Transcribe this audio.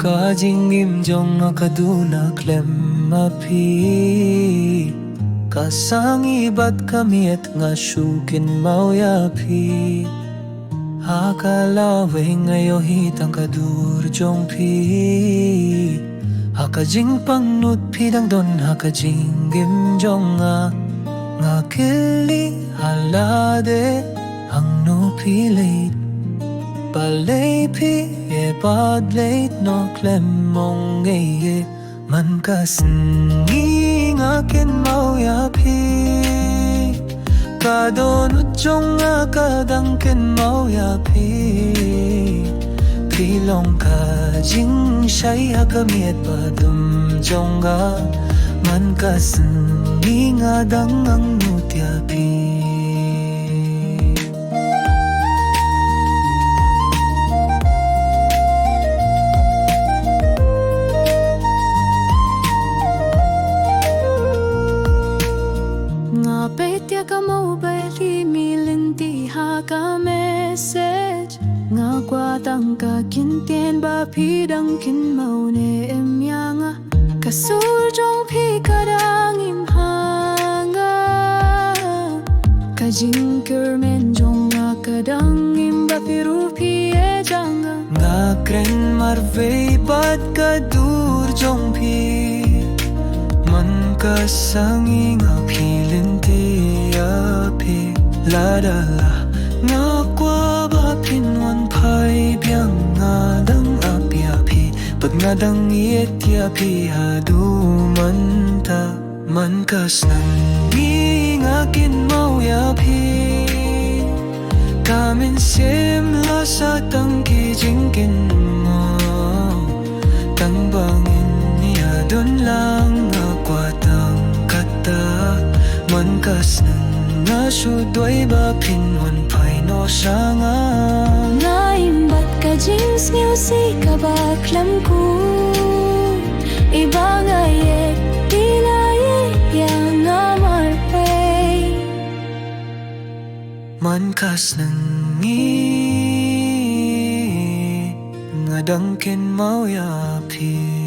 ka jingim jong haduh na klem api Sngi bat kamiet nga Kynmaw Iaphi Hakalawe ngayo hitang kadur jong pi Haka jingpangnud pidang don haka jingim jong nga kili halade ang no pilate Palay pi e padlate no klem mong eye Man ka Sngi nga Kynmaw Iaphi Kadonut jong nga kadang Kynmaw Iaphi Pilong ka jingshay hakamiet padum jong nga Man ka Sngi nga Jingangnud Iaphi ka mobile milinti haka message nga kwatang ka kintien ba pidang Kynmaw ne emyanga kasul jong pi kadang imhanga ka jingkren jong nga kadang imba piru pi e janga nga kren marvei bat kadur jong pi Man ka Sngi nga pilinti Iaphi Ladala nga kwa ba pinwan pai biang ngadang Iaphi Pag ngadang ieit Iaphi haduh mynta Man ka Sngi nga Kynmaw Iaphi Kamin simla sa tangki jingkin mo Tang bangin niya dun lang nga kwatang kata Man ka Sngi nga sudway ba pinwan pai no siya nga Naimbat ka Jingsngewsih kaba khlam ku Ibang ieit pilay yang marpay Man ka Sngi nga dang Kynmaw Iaphi